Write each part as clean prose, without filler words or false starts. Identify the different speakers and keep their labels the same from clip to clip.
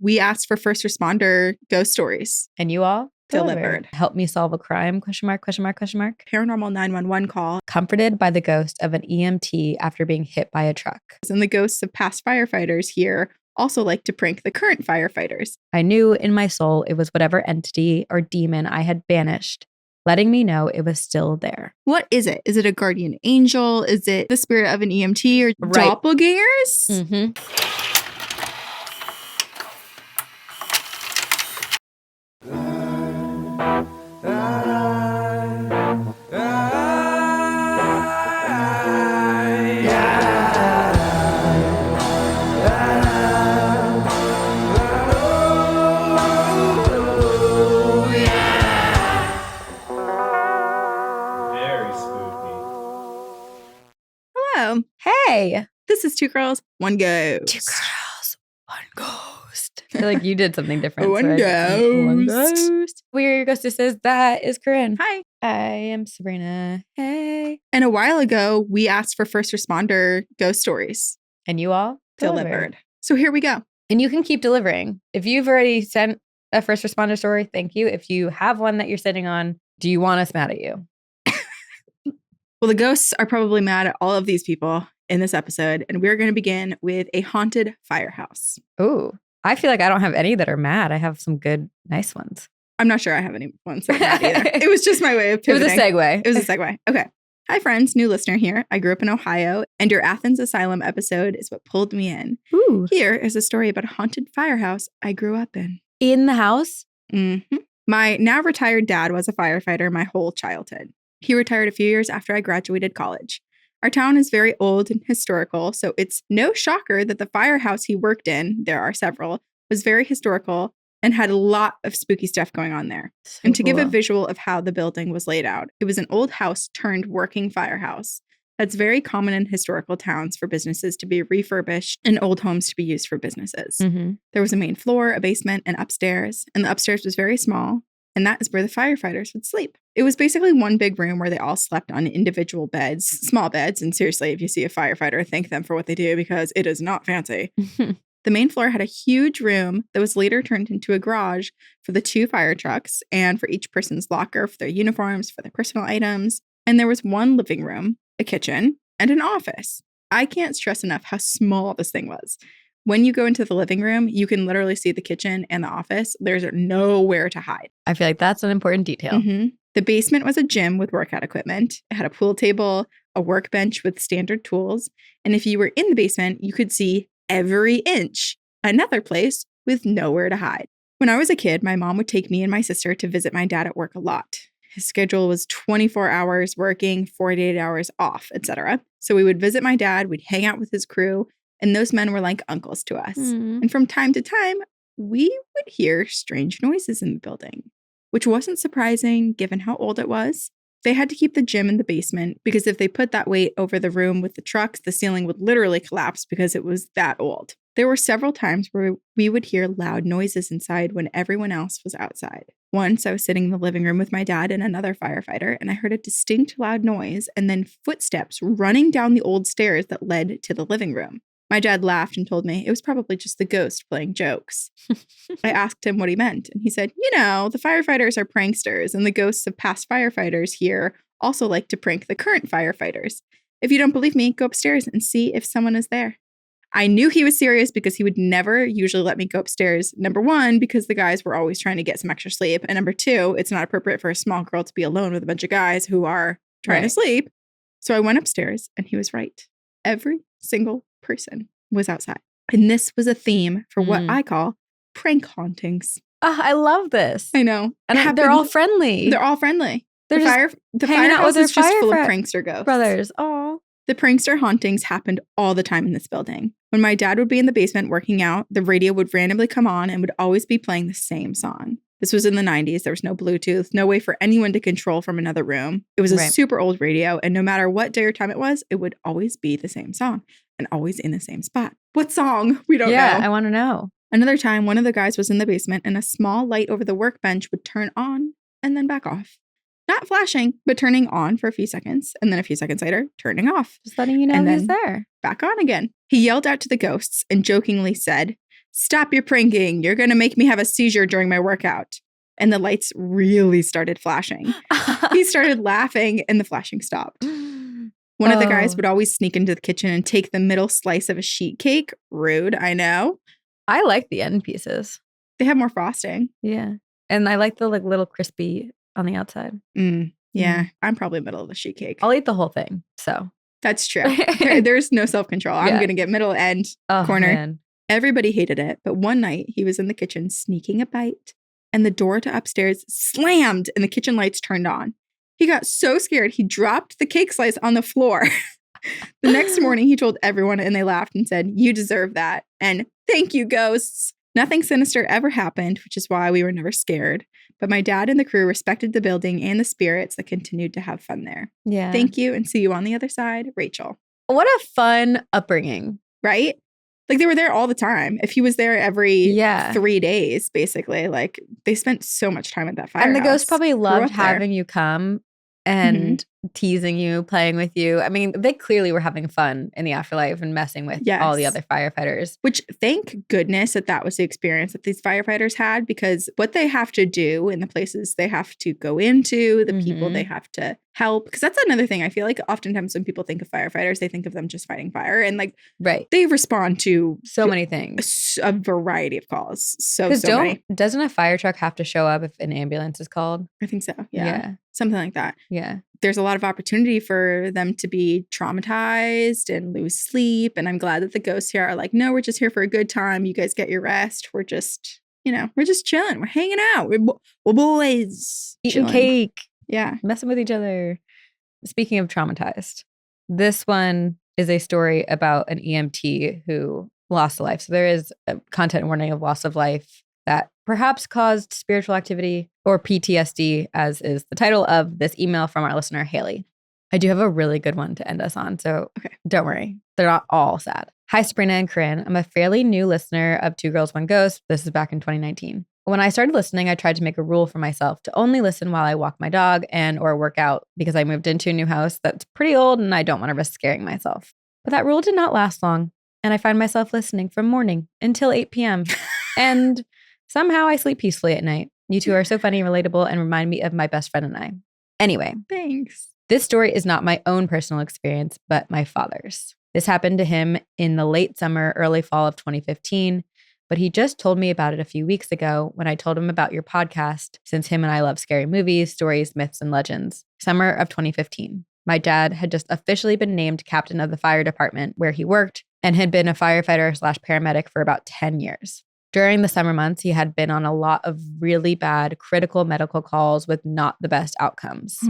Speaker 1: we asked for first responder ghost stories.
Speaker 2: And you all
Speaker 1: Delivered.
Speaker 2: Help me solve a crime, question mark, question mark, question mark.
Speaker 1: Paranormal 911 call.
Speaker 2: Comforted by the ghost of an EMT after being hit by a truck.
Speaker 1: And the ghosts of past firefighters here also like to prank the current firefighters.
Speaker 2: I knew in my soul it was whatever entity or demon I had banished, letting me know it was still there.
Speaker 1: What is it? Is it a guardian angel? Is it the spirit of an EMT or
Speaker 2: Right.
Speaker 1: doppelgangers?
Speaker 2: Mm-hmm.
Speaker 1: Hello.
Speaker 2: Hey,
Speaker 1: This is Two Girls, One Ghost.
Speaker 2: Two girls, one ghost. I feel like you did something different.
Speaker 1: One
Speaker 2: One
Speaker 1: ghost.
Speaker 2: ghost. We're your ghostesses. That is Corinne.
Speaker 1: Hi.
Speaker 2: I am Sabrina. Hey.
Speaker 1: And a while ago, we asked for first responder ghost stories.
Speaker 2: And you all
Speaker 1: Delivered. So here we go.
Speaker 2: And you can keep delivering. If you've already sent a first responder story, thank you. If you have one that you're sitting on, do you want us mad at you?
Speaker 1: Well, the ghosts are probably mad at all of these people in this episode, and we're going to begin with a haunted firehouse.
Speaker 2: Ooh, I feel like I don't have any that are mad. I have some good, nice ones.
Speaker 1: I'm not sure I have any ones that are mad either. It was just my way of pivoting.
Speaker 2: It was a segue.
Speaker 1: It was a segue. Okay. Hi, friends. New listener here. I grew up in Ohio, and your Athens Asylum episode is what pulled me in.
Speaker 2: Ooh.
Speaker 1: Here is a story about a haunted firehouse I grew up in.
Speaker 2: In the house?
Speaker 1: Mm-hmm. My now retired dad was a firefighter my whole childhood. He retired a few years after I graduated college. Our town is very old and historical, so it's no shocker that the firehouse he worked in, there are several, was very historical and had a lot of spooky stuff going on there.
Speaker 2: So
Speaker 1: And to give a
Speaker 2: cool.
Speaker 1: visual of how the building was laid out, it was an old house turned working firehouse. That's very common in historical towns for businesses to be refurbished and old homes to be used for businesses.
Speaker 2: Mhm.
Speaker 1: There was a main floor, a basement, and upstairs, and the upstairs was very small, and that is where the firefighters would sleep. It was basically one big room where they all slept on individual beds, small beds, and seriously, if you see a firefighter, thank them for what they do because it is not fancy. The main floor had a huge room that was later turned into a garage for the 2 fire trucks and for each person's locker, for their uniforms, for their personal items. And there was one living room, a kitchen, and an office. I can't stress enough how small this thing was. When you go into the living room, you can literally see the kitchen and the office. There's nowhere to hide.
Speaker 2: I feel like that's an important detail.
Speaker 1: Mm-hmm. The basement was a gym with workout equipment. It had a pool table, a workbench with standard tools. And if you were in the basement, you could see every inch. Another place with nowhere to hide. When I was a kid, my mom would take me and my sister to visit my dad at work a lot. His schedule was 24 hours working, 48 hours off, etc. So we would visit my dad, we'd hang out with his crew, and those men were like uncles to us.
Speaker 2: Mm.
Speaker 1: And from time to time, we would hear strange noises in the building, which wasn't surprising given how old it was. They had to keep the gym in the basement because if they put that weight over the room with the trucks, the ceiling would literally collapse because it was that old. There were several times where we would hear loud noises inside when everyone else was outside. Once I was sitting in the living room with my dad and another firefighter, and I heard a distinct loud noise and then footsteps running down the old stairs that led to the living room. My dad laughed and told me it was probably just the ghost playing jokes. I asked him what he meant, and he said, you know, the firefighters are pranksters, and the ghosts of past firefighters here also like to prank the current firefighters. If you don't believe me, go upstairs and see if someone is there. I knew he was serious because he would never usually let me go upstairs. Number 1, because the guys were always trying to get some extra sleep. And number 2, it's not appropriate for a small girl to be alone with a bunch of guys who are trying to sleep. So I went upstairs and he was right. Every single person was outside. And this was a theme for what I call prank hauntings.
Speaker 2: Oh, I love this.
Speaker 1: I know.
Speaker 2: And they're all friendly.
Speaker 1: They're all friendly.
Speaker 2: They're
Speaker 1: The
Speaker 2: hanging out with
Speaker 1: firehouse
Speaker 2: their
Speaker 1: is just full of prankster ghosts.
Speaker 2: brothers. Oh.
Speaker 1: The prankster hauntings happened all the time in this building. When my dad would be in the basement working out, the radio would randomly come on and would always be playing the same song. This was in the 90s. There was no Bluetooth, no way for anyone to control from another room. It was a super old radio, and no matter what day or time it would always be the same song and always in the same spot. What song? We don't know.
Speaker 2: Yeah, I want to know.
Speaker 1: Another time, one of the guys was in the basement and a small light over the workbench would turn on and then back off. Not flashing, but turning on for a few seconds, and then a few seconds later, turning off.
Speaker 2: Just letting you know
Speaker 1: And
Speaker 2: he's
Speaker 1: then
Speaker 2: there.
Speaker 1: Back on again. He yelled out to the ghosts and jokingly said, Stop your pranking. You're going to make me have a seizure during my workout. And the lights really started flashing. He started laughing and the flashing stopped. One of the guys would always sneak into the kitchen and take the middle slice of a sheet cake. Rude, I know.
Speaker 2: I like the end pieces.
Speaker 1: They have more frosting.
Speaker 2: Yeah. And I like the like little crispy on the outside.
Speaker 1: Yeah, I'm probably middle of the sheet cake.
Speaker 2: I'll eat the whole thing. So
Speaker 1: that's true. There's no self-control. I'm going to get middle end corner. Man. Everybody hated it. But one night he was in the kitchen sneaking a bite and the door to upstairs slammed and the kitchen lights turned on. He got so scared he dropped the cake slice on the floor. The next morning he told everyone and they laughed and said, "You deserve that." And thank you, ghosts. Nothing sinister ever happened, which is why we were never scared. But my dad and the crew respected the building and the spirits that continued to have fun there.
Speaker 2: Yeah.
Speaker 1: Thank you and see you on the other side, Rachel.
Speaker 2: What a fun upbringing.
Speaker 1: Right? Like they were there all the time. If he was there every 3 days, basically, like they spent so much time at that firehouse.
Speaker 2: And the ghost probably loved having you come and teasing you, playing with you. I mean, they clearly were having fun in the afterlife and messing with all the other firefighters.
Speaker 1: Which, thank goodness that was the experience that these firefighters had, because what they have to do in the places they have to go into, the people they have to help. Because that's another thing. I feel like oftentimes when people think of firefighters, they think of them just fighting fire. And like, they respond to
Speaker 2: so many things,
Speaker 1: a variety of calls. So many.
Speaker 2: Doesn't a fire truck have to show up if an ambulance is called?
Speaker 1: I think so. Yeah. Something like that.
Speaker 2: Yeah.
Speaker 1: There's a lot of opportunity for them to be traumatized and lose sleep. And I'm glad that the ghosts here are like, no, we're just here for a good time. You guys get your rest. We're just, we're just chilling. We're hanging out. We're boys.
Speaker 2: Eating cake.
Speaker 1: Yeah.
Speaker 2: Messing with each other. Speaking of traumatized, this one is a story about an EMT who lost a life. So there is a content warning of loss of life that perhaps caused spiritual activity or PTSD, as is the title of this email from our listener, Haley. I do have a really good one to end us on, so don't worry. They're not all sad. Hi, Sabrina and Corinne. I'm a fairly new listener of Two Girls, One Ghost. This is back in 2019. When I started listening, I tried to make a rule for myself to only listen while I walk my dog and or work out because I moved into a new house that's pretty old and I don't want to risk scaring myself. But that rule did not last long, and I find myself listening from morning until 8 p.m. and somehow I sleep peacefully at night. You two are so funny and relatable and remind me of my best friend and I. Anyway.
Speaker 1: Thanks.
Speaker 2: This story is not my own personal experience, but my father's. This happened to him in the late summer, early fall of 2015, but he just told me about it a few weeks ago when I told him about your podcast, since him and I love scary movies, stories, myths, and legends. Summer of 2015. My dad had just officially been named captain of the fire department where he worked and had been a firefighter/paramedic for about 10 years. During the summer months, he had been on a lot of really bad critical medical calls with not the best outcomes.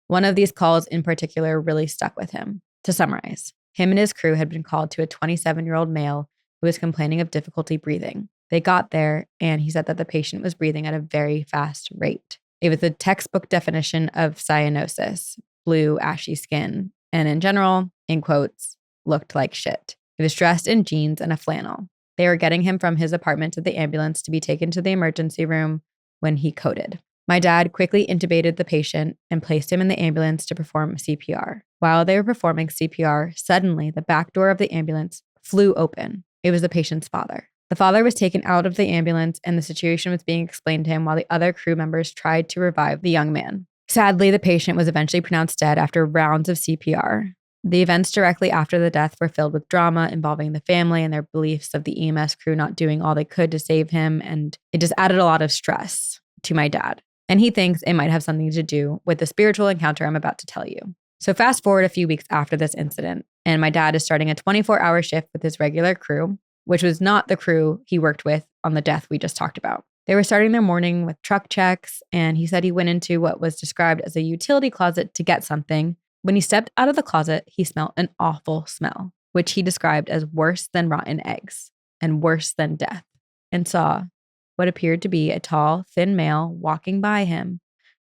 Speaker 2: One of these calls in particular really stuck with him. To summarize, him and his crew had been called to a 27-year-old male who was complaining of difficulty breathing. They got there, and he said that the patient was breathing at a very fast rate. It was a textbook definition of cyanosis, blue, ashy skin, and in general, in quotes, looked like shit. He was dressed in jeans and a flannel. They were getting him from his apartment to the ambulance to be taken to the emergency room when he coded. My dad quickly intubated the patient and placed him in the ambulance to perform CPR. While they were performing CPR, suddenly the back door of the ambulance flew open. It was the patient's father. The father was taken out of the ambulance and the situation was being explained to him while the other crew members tried to revive the young man. Sadly, the patient was eventually pronounced dead after rounds of CPR. The events directly after the death were filled with drama involving the family and their beliefs of the EMS crew not doing all they could to save him, and it just added a lot of stress to my dad. And he thinks it might have something to do with the spiritual encounter I'm about to tell you. So fast forward a few weeks after this incident, and my dad is starting a 24-hour shift with his regular crew, which was not the crew he worked with on the death we just talked about. They were starting their morning with truck checks, and he said he went into what was described as a utility closet to get something. When he stepped out of the closet, he smelled an awful smell, which he described as worse than rotten eggs and worse than death, and saw what appeared to be a tall, thin male walking by him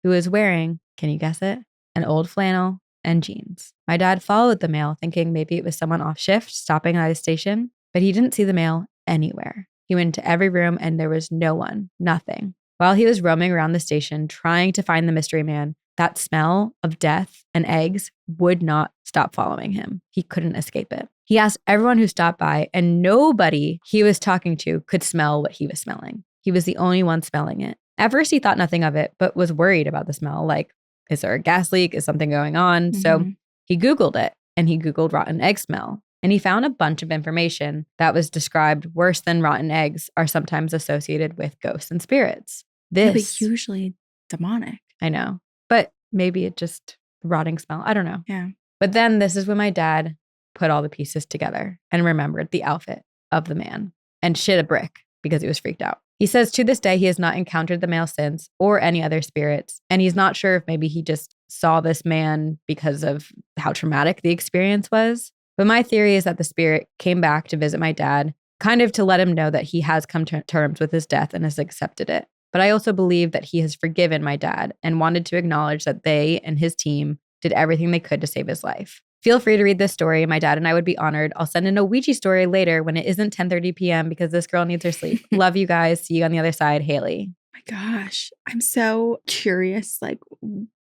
Speaker 2: who was wearing, can you guess it, an old flannel and jeans. My dad followed the male, thinking maybe it was someone off shift stopping at his station, but he didn't see the male anywhere. He went to every room and there was no one, nothing. While he was roaming around the station trying to find the mystery man, that smell of death and eggs would not stop following him. He couldn't escape it. He asked everyone who stopped by, and nobody he was talking to could smell what he was smelling. He was the only one smelling it. At first, he thought nothing of it, but was worried about the smell. Like, is there a gas leak? Is something going on? So he Googled it, and he Googled rotten egg smell. And he found a bunch of information that was described worse than rotten eggs are sometimes associated with ghosts and spirits.
Speaker 1: But usually demonic.
Speaker 2: I know. But maybe it just rotting smell. I don't know.
Speaker 1: Yeah.
Speaker 2: But then this is when my dad put all the pieces together and remembered the outfit of the man and shit a brick because he was freaked out. He says to this day, he has not encountered the male since or any other spirits. And he's not sure if maybe he just saw this man because of how traumatic the experience was. But my theory is that the spirit came back to visit my dad, kind of to let him know that he has come to terms with his death and has accepted it. But I also believe that he has forgiven my dad and wanted to acknowledge that they and his team did everything they could to save his life. Feel free to read this story. My dad and I would be honored. I'll send in a Ouija story later when it isn't 10:30 p.m. because this girl needs her sleep. Love you guys. See you on the other side. Haley.
Speaker 1: My gosh. I'm so curious. Like,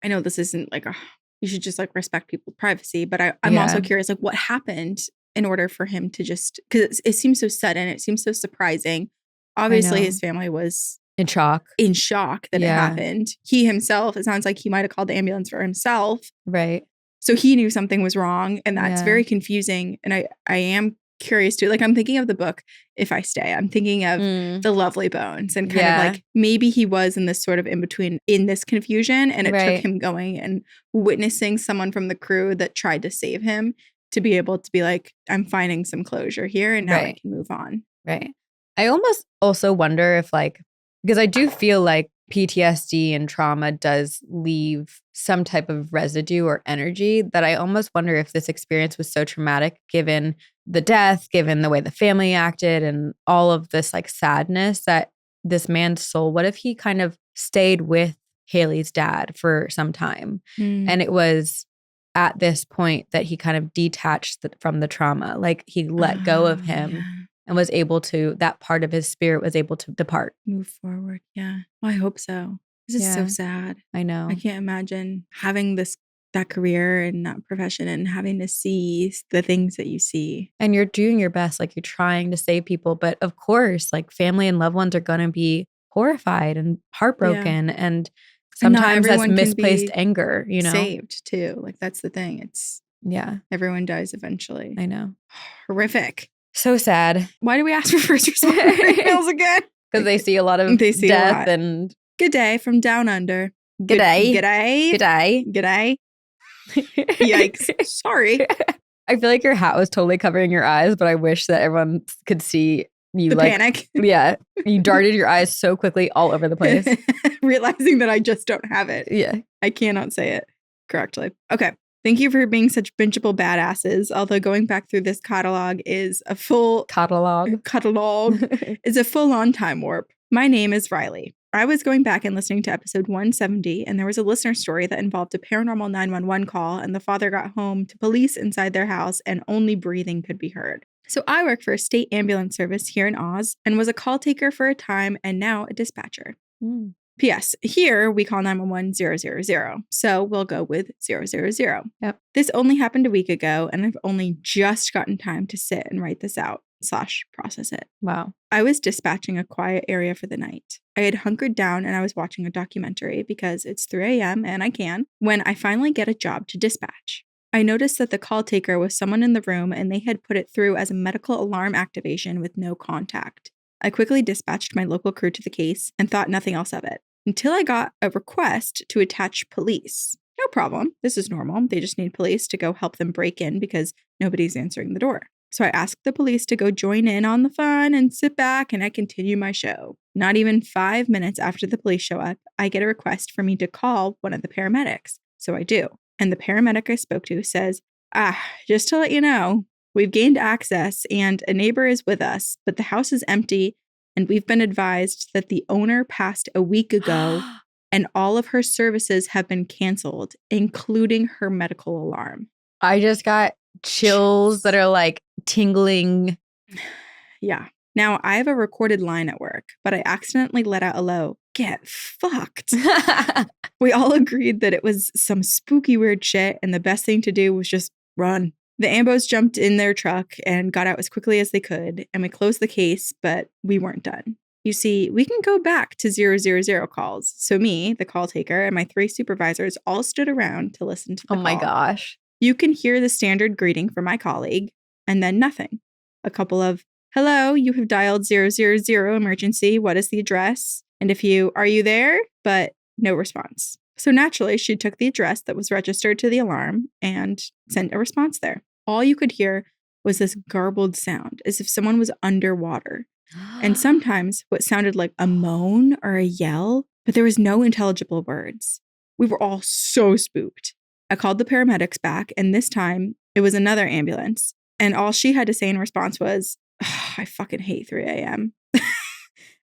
Speaker 1: I know this isn't like you should just like respect people's privacy, but I'm also curious, like what happened in order for him to just, because it seems so sudden. It seems so surprising. Obviously, his family was
Speaker 2: in shock
Speaker 1: that it happened. He himself, it sounds like he might have called the ambulance for himself.
Speaker 2: Right.
Speaker 1: So he knew something was wrong, and that's very confusing. And I am curious too. Like I'm thinking of the book, If I Stay. I'm thinking of the Lovely Bones and kind of like maybe he was in this sort of in between in this confusion, and it took him going and witnessing someone from the crew that tried to save him to be able to be like, I'm finding some closure here and now I can move on.
Speaker 2: Right. I almost also wonder if like, because I do feel like PTSD and trauma does leave some type of residue or energy that I almost wonder if this experience was so traumatic, given the death, given the way the family acted and all of this like sadness, that this man's soul, what if he kind of stayed with Haley's dad for some time? And it was at this point that he kind of detached from the trauma, like he let go of him. And was able to, that part of his spirit was able to depart.
Speaker 1: Move forward. Yeah. Well, I hope so. This is so sad.
Speaker 2: I know.
Speaker 1: I can't imagine having that career and that profession and having to see the things that you see.
Speaker 2: And you're doing your best. Like you're trying to save people. But of course, like family and loved ones are going to be horrified and heartbroken. And sometimes that's misplaced anger, you know?
Speaker 1: Saved too. Like that's the thing. It's, everyone dies eventually.
Speaker 2: I know.
Speaker 1: Horrific.
Speaker 2: So sad.
Speaker 1: Why do we ask for first responder emails again?
Speaker 2: Because they see a lot of death and...
Speaker 1: Good day from down under.
Speaker 2: Good day.
Speaker 1: Good day.
Speaker 2: Good day.
Speaker 1: Good day. Yikes. Sorry.
Speaker 2: I feel like your hat was totally covering your eyes, but I wish that everyone could see you
Speaker 1: the panic.
Speaker 2: Yeah. You darted your eyes so quickly all over the place.
Speaker 1: Realizing that I just don't have it.
Speaker 2: Yeah.
Speaker 1: I cannot say it correctly. Okay. Thank you for being such bingeable badasses. Although going back through this catalog is a full is a full-on time warp. My name is Riley. I was going back and listening to episode 170, and there was a listener story that involved a paranormal 911 call, and the father got home to police inside their house, and only breathing could be heard. So I work for a state ambulance service here in Oz, and was a call taker for a time, and now a dispatcher. P.S. Here, we call 911 000, so we'll go with 000.
Speaker 2: Yep.
Speaker 1: This only happened a week ago, and I've only just gotten time to sit and write this out / process it.
Speaker 2: Wow.
Speaker 1: I was dispatching a quiet area for the night. I had hunkered down and I was watching a documentary because it's 3 a.m. and I can, when I finally get a job to dispatch. I noticed that the call taker was someone in the room and they had put it through as a medical alarm activation with no contact. I quickly dispatched my local crew to the case and thought nothing else of it, until I got a request to attach police. No problem. This is normal. They just need police to go help them break in because nobody's answering the door. So I asked the police to go join in on the fun and sit back, and I continue my show. Not even 5 minutes after the police show up, I get a request for me to call one of the paramedics. So I do. And the paramedic I spoke to says, just to let you know, we've gained access and a neighbor is with us, but the house is empty. And we've been advised that the owner passed a week ago and all of her services have been canceled, including her medical alarm.
Speaker 2: I just got chills that are like tingling.
Speaker 1: Yeah. Now, I have a recorded line at work, but I accidentally let out a low, get fucked. We all agreed that it was some spooky weird shit and the best thing to do was just run. The ambos jumped in their truck and got out as quickly as they could, and we closed the case, but we weren't done. You see, we can go back to 000 calls. So me, the call taker, and my 3 supervisors all stood around to listen to the call.
Speaker 2: Oh my gosh.
Speaker 1: You can hear the standard greeting from my colleague, and then nothing. A couple of, hello, you have dialed 000 emergency. What is the address? And are you there? But no response. So naturally, she took the address that was registered to the alarm and sent a response there. All you could hear was this garbled sound, as if someone was underwater. And sometimes what sounded like a moan or a yell, but there was no intelligible words. We were all so spooked. I called the paramedics back, and this time it was another ambulance. And all she had to say in response was, I fucking hate 3 a.m.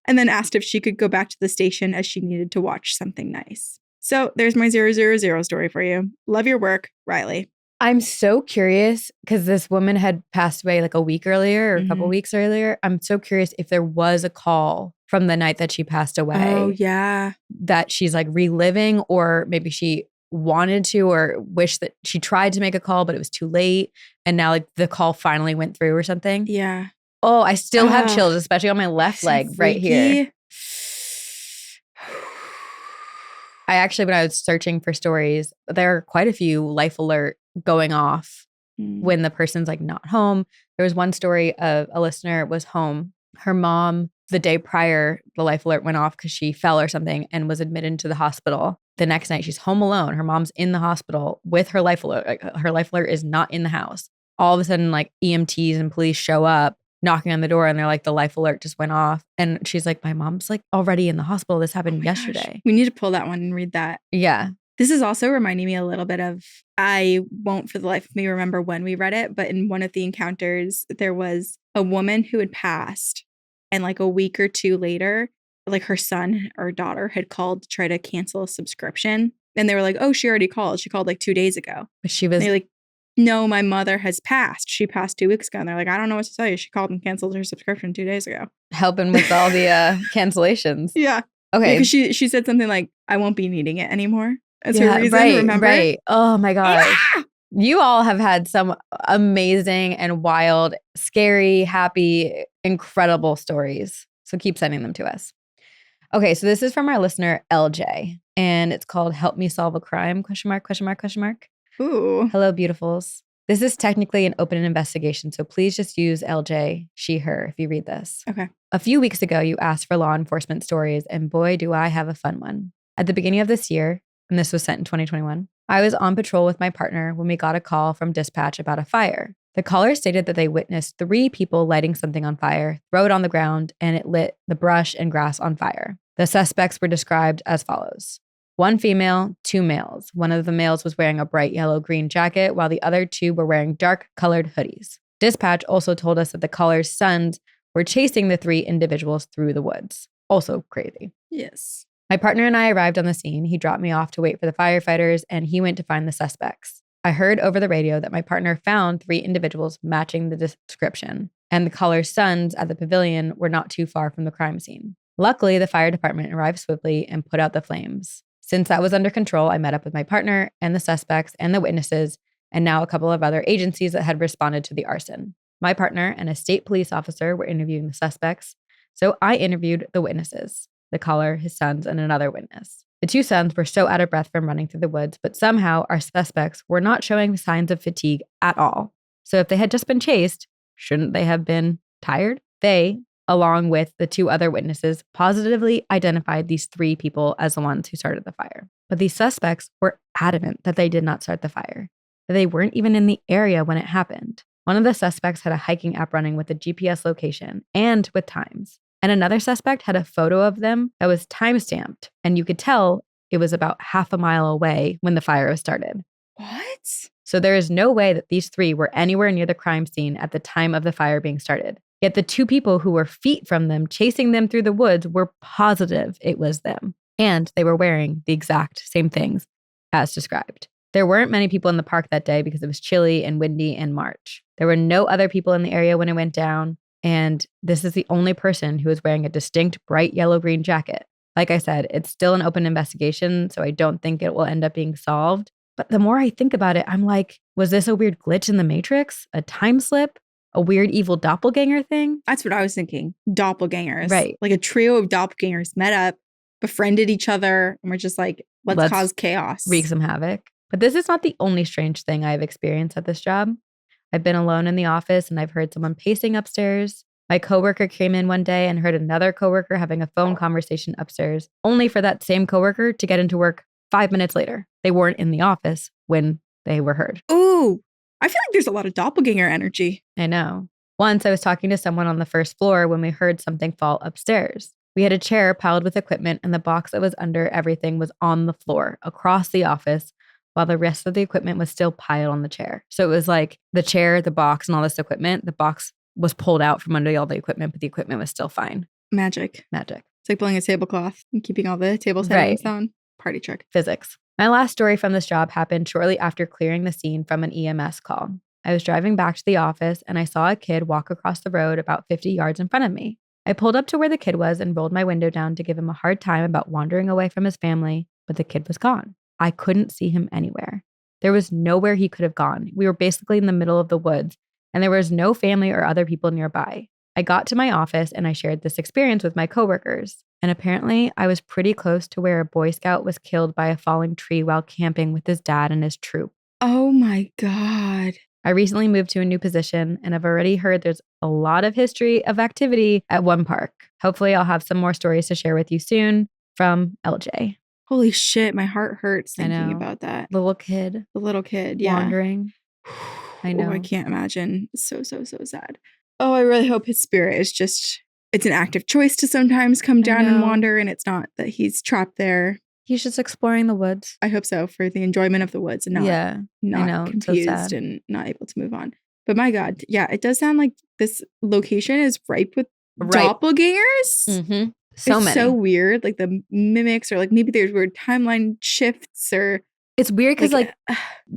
Speaker 1: And then asked if she could go back to the station as she needed to watch something nice. So there's my 000 story for you. Love your work, Riley.
Speaker 2: I'm so curious because this woman had passed away like a week earlier or a couple weeks earlier. I'm so curious if there was a call from the night that she passed away.
Speaker 1: Oh, yeah.
Speaker 2: That she's like reliving, or maybe she wanted to or wished that she tried to make a call, but it was too late. And now like the call finally went through or something.
Speaker 1: Yeah.
Speaker 2: Oh, I still have chills, especially on my left leg right here. I actually, when I was searching for stories, there are quite a few life alert going off when the person's like not home. There was one story of a listener was home. Her mom, the day prior, the life alert went off because she fell or something and was admitted into the hospital. The next night, she's home alone. Her mom's in the hospital with her life alert. Like, her life alert is not in the house. All of a sudden, like EMTs and police show up, knocking on the door, and they're like, the life alert just went off. And she's like, my mom's like already in the hospital. This happened yesterday.
Speaker 1: Gosh. We need to pull that one and read that.
Speaker 2: Yeah.
Speaker 1: This is also reminding me a little bit of, I won't for the life of me remember when we read it, but in one of the encounters, there was a woman who had passed. And like a week or 2 later, like her son or daughter had called to try to cancel a subscription. And they were like, oh, she already called. She called like 2 days ago.
Speaker 2: But she was
Speaker 1: they're like, no, my mother has passed. She passed 2 weeks ago. And they're like, I don't know what to tell you. She called and canceled her subscription 2 days ago.
Speaker 2: helping with all the cancellations.
Speaker 1: Yeah.
Speaker 2: Okay.
Speaker 1: Because she said something like, I won't be needing it anymore. As her reason, remember?
Speaker 2: Right. Oh my gosh. Yeah! You all have had some amazing and wild, scary, happy, incredible stories. So keep sending them to us. Okay, so this is from our listener, LJ. And it's called Help Me Solve a Crime, ?
Speaker 1: Ooh.
Speaker 2: Hello, beautifuls. This is technically an open investigation, so please just use LJ, she, her, if you read this.
Speaker 1: Okay.
Speaker 2: A few weeks ago, you asked for law enforcement stories, and boy, do I have a fun one. At the beginning of this year, and this was sent in 2021, I was on patrol with my partner when we got a call from dispatch about a fire. The caller stated that they witnessed 3 people lighting something on fire, throw it on the ground, and it lit the brush and grass on fire. The suspects were described as follows. 1 female, 2 males. One of the males was wearing a bright yellow-green jacket, while the other 2 were wearing dark-colored hoodies. Dispatch also told us that the caller's sons were chasing the 3 individuals through the woods. Also crazy.
Speaker 1: Yes.
Speaker 2: My partner and I arrived on the scene. He dropped me off to wait for the firefighters, and he went to find the suspects. I heard over the radio that my partner found 3 individuals matching the description, and the caller's sons at the pavilion were not too far from the crime scene. Luckily, the fire department arrived swiftly and put out the flames. Since that was under control, I met up with my partner and the suspects and the witnesses, and now a couple of other agencies that had responded to the arson. My partner and a state police officer were interviewing the suspects, so I interviewed the witnesses, the caller, his sons, and another witness. The 2 sons were so out of breath from running through the woods, but somehow our suspects were not showing signs of fatigue at all. So if they had just been chased, shouldn't they have been tired? They, along with the 2 other witnesses, positively identified these 3 people as the ones who started the fire. But these suspects were adamant that they did not start the fire, that they weren't even in the area when it happened. One of the suspects had a hiking app running with a GPS location and with times. And another suspect had a photo of them that was time-stamped, and you could tell it was about half a mile away when the fire started.
Speaker 1: What?
Speaker 2: So there is no way that these 3 were anywhere near the crime scene at the time of the fire being started. Yet the 2 people who were feet from them, chasing them through the woods, were positive it was them. And they were wearing the exact same things as described. There weren't many people in the park that day because it was chilly and windy in March. There were no other people in the area when it went down. And this is the only person who was wearing a distinct bright yellow-green jacket. Like I said, it's still an open investigation, so I don't think it will end up being solved. But the more I think about it, I'm like, was this a weird glitch in the Matrix? A time slip? A weird evil doppelganger thing?
Speaker 1: That's what I was thinking. Doppelgangers.
Speaker 2: Right.
Speaker 1: Like a trio of doppelgangers met up, befriended each other, and we're just like, let's cause chaos.
Speaker 2: Wreak some havoc. But this is not the only strange thing I've experienced at this job. I've been alone in the office and I've heard someone pacing upstairs. My coworker came in one day and heard another coworker having a phone conversation upstairs, only for that same coworker to get into work 5 minutes later. They weren't in the office when they were heard.
Speaker 1: Ooh, I feel like there's a lot of doppelganger energy.
Speaker 2: I know. Once I was talking to someone on the first floor when we heard something fall upstairs. We had a chair piled with equipment and the box that was under everything was on the floor across the office while the rest of the equipment was still piled on the chair. So it was like the chair, the box, and all this equipment. The box was pulled out from under all the equipment, but the equipment was still fine.
Speaker 1: Magic.
Speaker 2: It's
Speaker 1: like pulling a tablecloth and keeping all the table settings down. Party trick.
Speaker 2: Physics. My last story from this job happened shortly after clearing the scene from an EMS call. I was driving back to the office and I saw a kid walk across the road about 50 yards in front of me. I pulled up to where the kid was and rolled my window down to give him a hard time about wandering away from his family, but the kid was gone. I couldn't see him anywhere. There was nowhere he could have gone. We were basically in the middle of the woods, and there was no family or other people nearby. I got to my office and I shared this experience with my coworkers. And apparently, I was pretty close to where a Boy Scout was killed by a falling tree while camping with his dad and his troop.
Speaker 1: Oh my God.
Speaker 2: I recently moved to a new position and I've already heard there's a lot of history of activity at one park. Hopefully, I'll have some more stories to share with you soon. From LJ.
Speaker 1: Holy shit, my heart hurts thinking about that.
Speaker 2: The little kid,
Speaker 1: yeah.
Speaker 2: Wandering. I know.
Speaker 1: Oh, I can't imagine. So sad. Oh, I really hope his spirit is just, it's an active choice to sometimes come down and wander, and it's not that he's trapped there.
Speaker 2: He's just exploring the woods.
Speaker 1: I hope so, for the enjoyment of the woods and not confused and not able to move on. But my God, yeah, it does sound like this location is ripe with doppelgangers.
Speaker 2: Mm-hmm.
Speaker 1: It's so weird. Like the mimics, or like maybe there's weird timeline shifts, or
Speaker 2: it's weird because like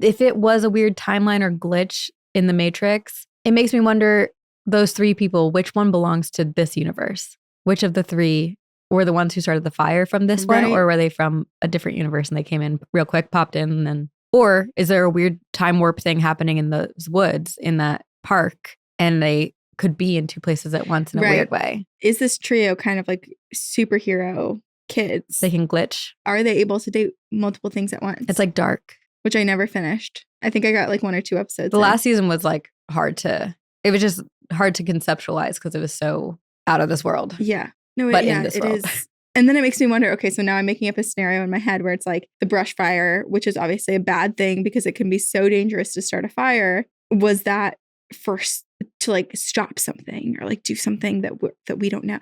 Speaker 2: if it was a weird timeline or glitch in the Matrix, it makes me wonder, those three people, which one belongs to this universe? Which of the three were the ones who started the fire from this one, or were they from a different universe and they came in real quick, popped in, and then, or is there a weird time warp thing happening in those woods in that park and they could be in two places at once in a weird way?
Speaker 1: Is this trio kind of like superhero kids?
Speaker 2: They can glitch.
Speaker 1: Are they able to do multiple things at once?
Speaker 2: It's like Dark,
Speaker 1: which I never finished. I think I got like 1 or 2 episodes.
Speaker 2: The last season was like it was just hard to conceptualize because it was so out of this world.
Speaker 1: Yeah. No, it is. And then it makes me wonder, okay, so now I'm making up a scenario in my head where it's like the brush fire, which is obviously a bad thing because it can be so dangerous to start a fire. Was that first to like stop something or like do something that we don't know?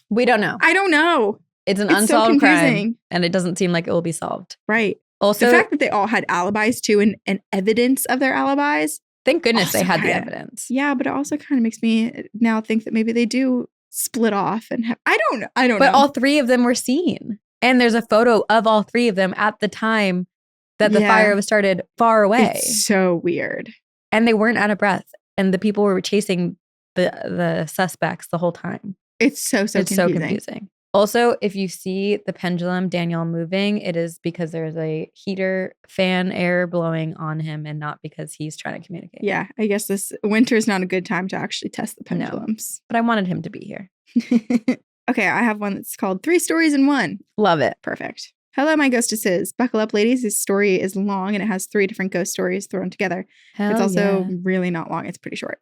Speaker 2: We don't know.
Speaker 1: I don't know.
Speaker 2: It's an unsolved crime and it doesn't seem like it will be solved.
Speaker 1: Right.
Speaker 2: Also,
Speaker 1: the fact that they all had alibis too and evidence of their alibis.
Speaker 2: Thank goodness they had the evidence.
Speaker 1: Yeah, but it also kind of makes me now think that maybe they do split off and have, I don't know.
Speaker 2: But all 3 of them were seen. And there's a photo of all 3 of them at the time that the fire was started far away.
Speaker 1: It's so weird.
Speaker 2: And they weren't out of breath. And the people were chasing the suspects the whole time.
Speaker 1: It's so confusing.
Speaker 2: Also, if you see the pendulum Daniel moving, it is because there's a heater fan air blowing on him and not because he's trying to communicate.
Speaker 1: Yeah, I guess this winter is not a good time to actually test the pendulums.
Speaker 2: No, but I wanted him to be here.
Speaker 1: Okay, I have one that's called 3 Stories in One.
Speaker 2: Love it.
Speaker 1: Perfect. Hello, my ghostesses. Buckle up, ladies. This story is long and it has 3 different ghost stories thrown together. It's also really not long. It's pretty short.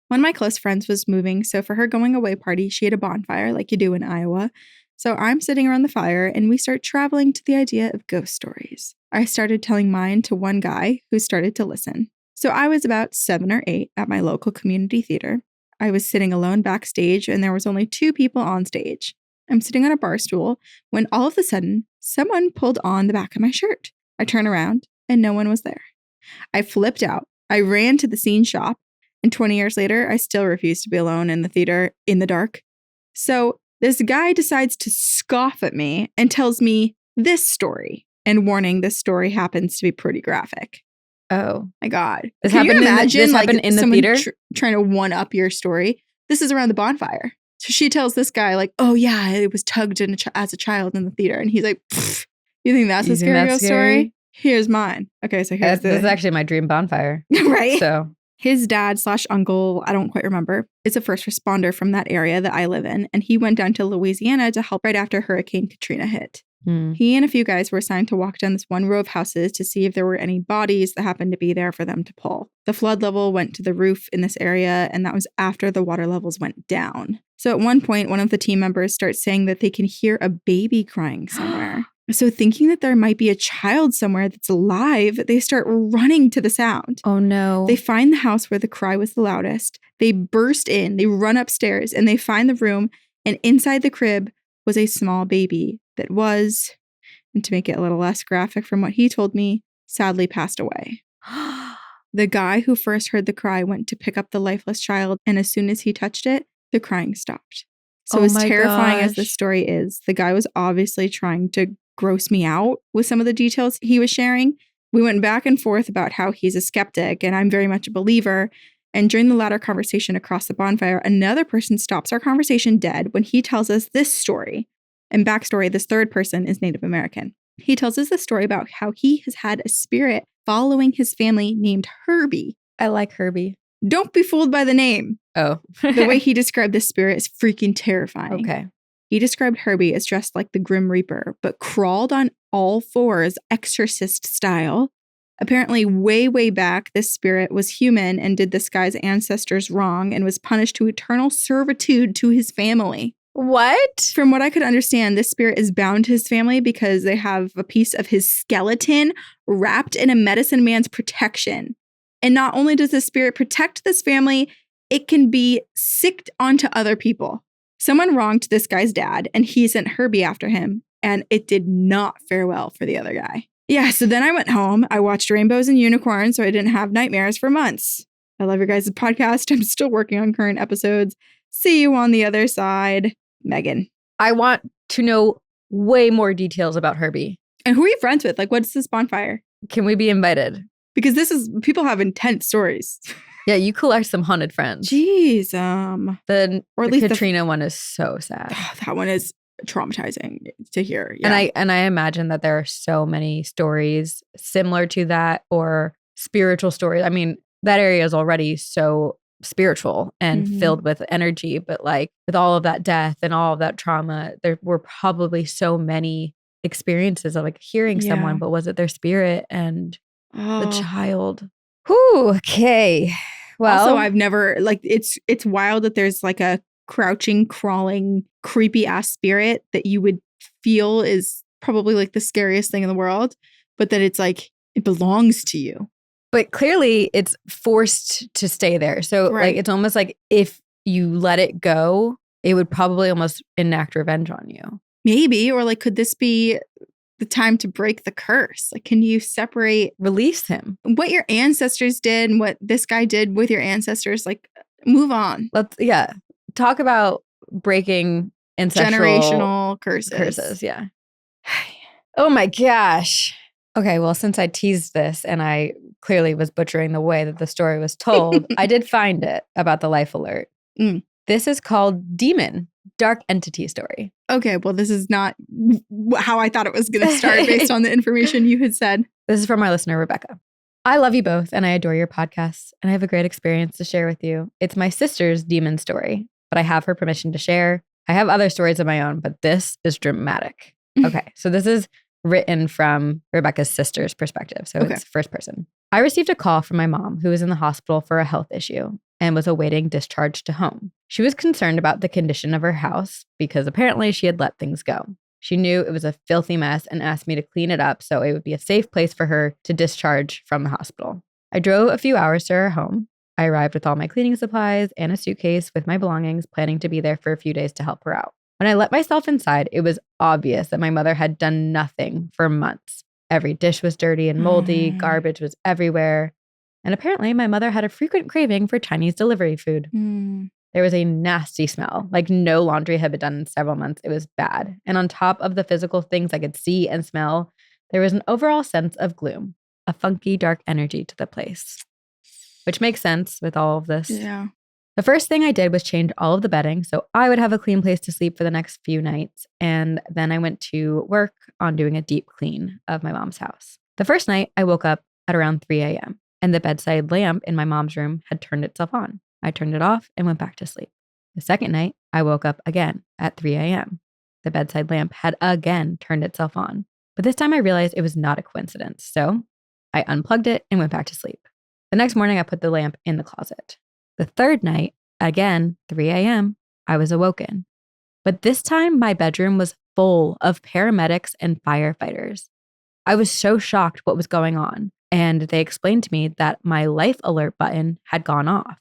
Speaker 1: One of my close friends was moving, so for her going away party, she had a bonfire like you do in Iowa. So I'm sitting around the fire and we start traveling to the idea of ghost stories. I started telling mine to one guy who started to listen. So I was about 7 or 8 at my local community theater. I was sitting alone backstage and there was only 2 people on stage. I'm sitting on a bar stool when all of a sudden, someone pulled on the back of my shirt. I turn around and no one was there. I flipped out. I ran to the scene shop. And 20 years later, I still refuse to be alone in the theater in the dark. So this guy decides to scoff at me and tells me this story. And warning, this story happens to be pretty graphic.
Speaker 2: Oh
Speaker 1: my God.
Speaker 2: This happened in the theater?
Speaker 1: Trying to one up your story. This is around the bonfire. So she tells this guy like, oh yeah, it was tugged as a child in the theater. And he's like, you think that's a scary ghost story? Here's mine. Okay, so here's
Speaker 2: this is actually my dream bonfire.
Speaker 1: Right?
Speaker 2: So
Speaker 1: his dad / uncle, I don't quite remember, is a first responder from that area that I live in. And he went down to Louisiana to help right after Hurricane Katrina hit. He and a few guys were assigned to walk down this one row of houses to see if there were any bodies that happened to be there for them to pull. The flood level went to the roof in this area, and that was after the water levels went down. So at one point, one of the team members starts saying that they can hear a baby crying somewhere. So thinking that there might be a child somewhere that's alive, they start running to the sound.
Speaker 2: Oh no.
Speaker 1: They find the house where the cry was the loudest. They burst in, they run upstairs, and they find the room, and inside the crib was a small baby that was, and to make it a little less graphic from what he told me, sadly passed away. The guy who first heard the cry went to pick up the lifeless child, and as soon as he touched it, the crying stopped. So as terrifying as this story is, the guy was obviously trying to gross me out with some of the details he was sharing. We went back and forth about how he's a skeptic, and I'm very much a believer. And during the latter conversation across the bonfire, another person stops our conversation dead when he tells us this story. And backstory, this third person is Native American. He tells us the story about how he has had a spirit following his family named Herbie.
Speaker 2: I like Herbie.
Speaker 1: Don't be fooled by the name.
Speaker 2: Oh.
Speaker 1: The way he described this spirit is freaking terrifying.
Speaker 2: Okay.
Speaker 1: He described Herbie as dressed like the Grim Reaper, but crawled on all fours, exorcist style. Apparently, way, way back, this spirit was human and did this guy's ancestors wrong and was punished to eternal servitude to his family.
Speaker 2: What?
Speaker 1: From what I could understand, this spirit is bound to his family because they have a piece of his skeleton wrapped in a medicine man's protection. And not only does the spirit protect this family, it can be sicked onto other people. Someone wronged this guy's dad, and he sent Herbie after him, and it did not fare well for the other guy. Yeah, so then I went home. I watched Rainbows and Unicorns so I didn't have nightmares for months. I love your guys' podcast. I'm still working on current episodes. See you on the other side. Megan.
Speaker 2: I want to know way more details about Herbie.
Speaker 1: And who are you friends with? Like, what's this bonfire?
Speaker 2: Can we be invited?
Speaker 1: Because people have intense stories.
Speaker 2: Yeah, you collect some haunted friends.
Speaker 1: Jeez.
Speaker 2: The Katrina one is so sad.
Speaker 1: That one is traumatizing to hear. Yeah.
Speaker 2: And I imagine that there are so many stories similar to that or spiritual stories. I mean, that area is already so spiritual and filled with energy, but like with all of that death and all of that trauma, there were probably so many experiences of like hearing someone, but was it their spirit and the child? Whew, okay. Well,
Speaker 1: also, I've never like it's wild that there's like a crouching, crawling, creepy ass spirit that you would feel is probably like the scariest thing in the world, but that it's like it belongs to you.
Speaker 2: But clearly it's forced to stay there. So like it's almost like if you let it go, it would probably almost enact revenge on you.
Speaker 1: Maybe. Or like, could this be the time to break the curse? Like, can you
Speaker 2: release him?
Speaker 1: What your ancestors did and what this guy did with your ancestors, like move on.
Speaker 2: Talk about breaking
Speaker 1: generational curses.
Speaker 2: Yeah. Oh my gosh. Okay, well, since I teased this and I clearly was butchering the way that the story was told, I did find it about the life alert. This is called Demon, Dark Entity Story.
Speaker 1: Okay, well, this is not how I thought it was going to start based on the information you had said.
Speaker 2: This is from our listener, Rebecca. I love you both and I adore your podcasts and I have a great experience to share with you. It's my sister's demon story, but I have her permission to share. I have other stories of my own, but this is dramatic. Okay, so this is written from Rebecca's sister's perspective. So it's first person. I received a call from my mom who was in the hospital for a health issue and was awaiting discharge to home. She was concerned about the condition of her house because apparently she had let things go. She knew it was a filthy mess and asked me to clean it up so it would be a safe place for her to discharge from the hospital. I drove a few hours to her home. I arrived with all my cleaning supplies and a suitcase with my belongings, planning to be there for a few days to help her out. When I let myself inside, it was obvious that my mother had done nothing for months. Every dish was dirty and moldy, garbage was everywhere. And apparently my mother had a frequent craving for Chinese delivery food. There was a nasty smell, like no laundry had been done in several months. It was bad. And on top of the physical things I could see and smell, there was an overall sense of gloom, a funky, dark energy to the place. Which makes sense with all of this.
Speaker 1: Yeah.
Speaker 2: The first thing I did was change all of the bedding so I would have a clean place to sleep for the next few nights. And then I went to work on doing a deep clean of my mom's house. The first night, I woke up at around 3 a.m. and the bedside lamp in my mom's room had turned itself on. I turned it off and went back to sleep. The second night, I woke up again at 3 a.m. The bedside lamp had again turned itself on. But this time I realized it was not a coincidence. So I unplugged it and went back to sleep. The next morning, I put the lamp in the closet. The third night, again, 3 a.m., I was awoken. But this time, my bedroom was full of paramedics and firefighters. I was so shocked what was going on, and they explained to me that my life alert button had gone off.